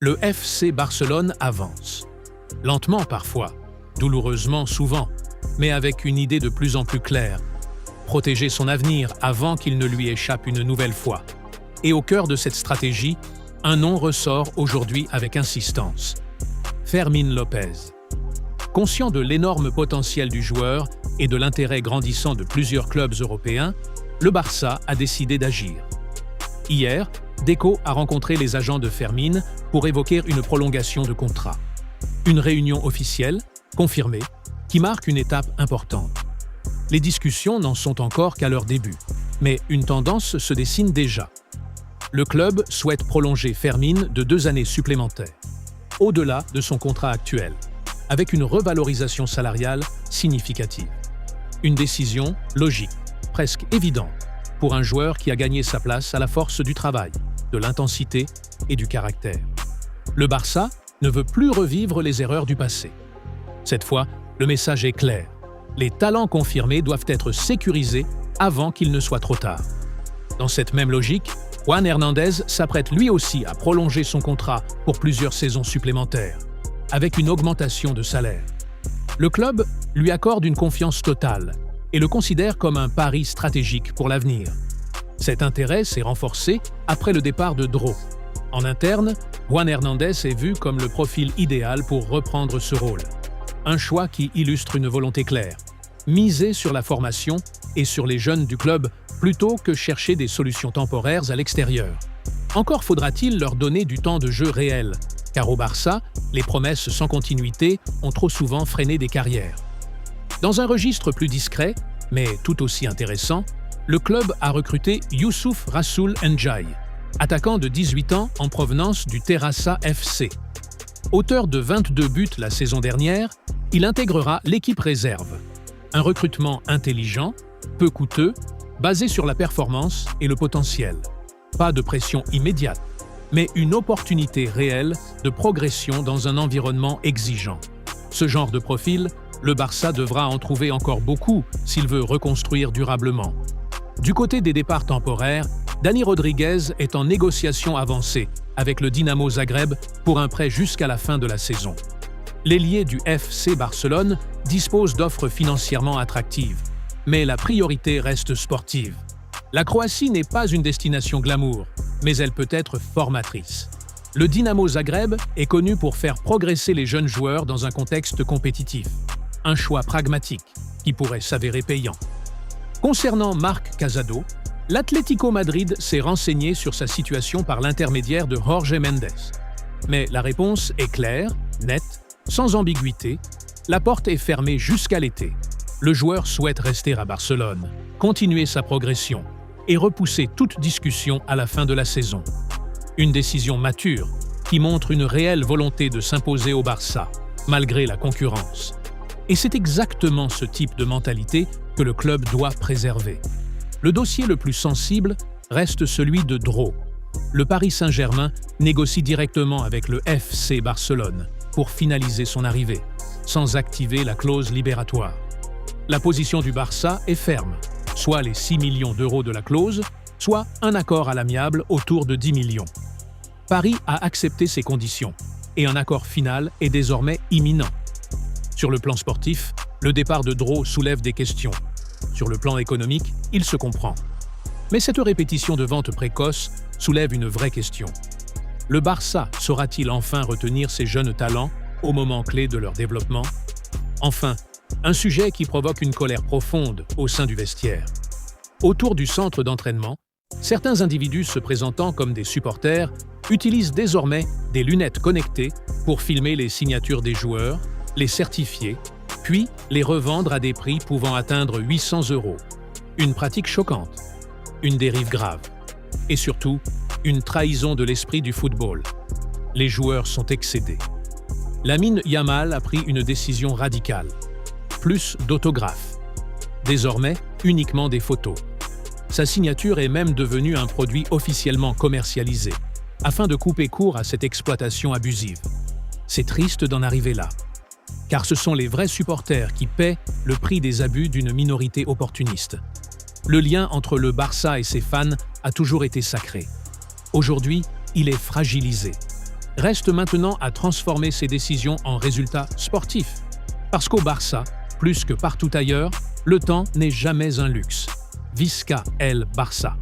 Le FC Barcelone avance. Lentement parfois, douloureusement souvent, mais avec une idée de plus en plus claire. Protéger son avenir avant qu'il ne lui échappe une nouvelle fois. Et au cœur de cette stratégie, un nom ressort aujourd'hui avec insistance. Fermín López. Conscient de l'énorme potentiel du joueur et de l'intérêt grandissant de plusieurs clubs européens, le Barça a décidé d'agir. Hier, Deco a rencontré les agents de Fermín pour évoquer une prolongation de contrat. Une réunion officielle, confirmée, qui marque une étape importante. Les discussions n'en sont encore qu'à leur début, mais une tendance se dessine déjà. Le club souhaite prolonger Fermín de 2 années supplémentaires, au-delà de son contrat actuel, avec une revalorisation salariale significative. Une décision logique, presque évidente, pour un joueur qui a gagné sa place à la force du travail, de l'intensité et du caractère. Le Barça ne veut plus revivre les erreurs du passé. Cette fois, le message est clair. Les talents confirmés doivent être sécurisés avant qu'il ne soit trop tard. Dans cette même logique, Juan Hernández s'apprête lui aussi à prolonger son contrat pour plusieurs saisons supplémentaires, avec une augmentation de salaire. Le club lui accorde une confiance totale et le considère comme un pari stratégique pour l'avenir. Cet intérêt s'est renforcé après le départ de Dro. En interne, Juan Hernández est vu comme le profil idéal pour reprendre ce rôle. Un choix qui illustre une volonté claire, miser sur la formation et sur les jeunes du club plutôt que chercher des solutions temporaires à l'extérieur. Encore faudra-t-il leur donner du temps de jeu réel, car au Barça, les promesses sans continuité ont trop souvent freiné des carrières. Dans un registre plus discret, mais tout aussi intéressant, le club a recruté Youssouf Rassoul Ndiaye, attaquant de 18 ans en provenance du Terrassa FC. Auteur de 22 buts la saison dernière, il intégrera l'équipe réserve. Un recrutement intelligent, peu coûteux, basé sur la performance et le potentiel. Pas de pression immédiate, mais une opportunité réelle de progression dans un environnement exigeant. Ce genre de profil, le Barça devra en trouver encore beaucoup s'il veut reconstruire durablement. Du côté des départs temporaires, Dani Rodríguez est en négociation avancée avec le Dinamo Zagreb pour un prêt jusqu'à la fin de la saison. L'ailier du FC Barcelone dispose d'offres financièrement attractives, mais la priorité reste sportive. La Croatie n'est pas une destination glamour, mais elle peut être formatrice. Le Dinamo Zagreb est connu pour faire progresser les jeunes joueurs dans un contexte compétitif. Un choix pragmatique qui pourrait s'avérer payant. Concernant Marc Casado, l'Atlético Madrid s'est renseigné sur sa situation par l'intermédiaire de Jorge Mendes. Mais la réponse est claire, nette, sans ambiguïté. La porte est fermée jusqu'à l'été. Le joueur souhaite rester à Barcelone, continuer sa progression et repousser toute discussion à la fin de la saison. Une décision mature qui montre une réelle volonté de s'imposer au Barça, malgré la concurrence. Et c'est exactement ce type de mentalité que le club doit préserver. Le dossier le plus sensible reste celui de Dro. Le Paris Saint-Germain négocie directement avec le FC Barcelone pour finaliser son arrivée, sans activer la clause libératoire. La position du Barça est ferme, soit les 6 millions d'euros de la clause, soit un accord à l'amiable autour de 10 millions. Paris a accepté ces conditions, et un accord final est désormais imminent. Sur le plan sportif, le départ de Dro soulève des questions. Sur le plan économique, il se comprend. Mais cette répétition de vente précoce soulève une vraie question. Le Barça saura-t-il enfin retenir ces jeunes talents au moment clé de leur développement? Enfin, un sujet qui provoque une colère profonde au sein du vestiaire. Autour du centre d'entraînement, certains individus se présentant comme des supporters utilisent désormais des lunettes connectées pour filmer les signatures des joueurs, les certifier, puis les revendre à des prix pouvant atteindre 800 €. Une pratique choquante, une dérive grave, et surtout, une trahison de l'esprit du football. Les joueurs sont excédés. Lamine Yamal a pris une décision radicale. Plus d'autographes. Désormais, uniquement des photos. Sa signature est même devenue un produit officiellement commercialisé, afin de couper court à cette exploitation abusive. C'est triste d'en arriver là. Car ce sont les vrais supporters qui paient le prix des abus d'une minorité opportuniste. Le lien entre le Barça et ses fans a toujours été sacré. Aujourd'hui, il est fragilisé. Reste maintenant à transformer ces décisions en résultats sportifs. Parce qu'au Barça, plus que partout ailleurs, le temps n'est jamais un luxe. Visca el Barça.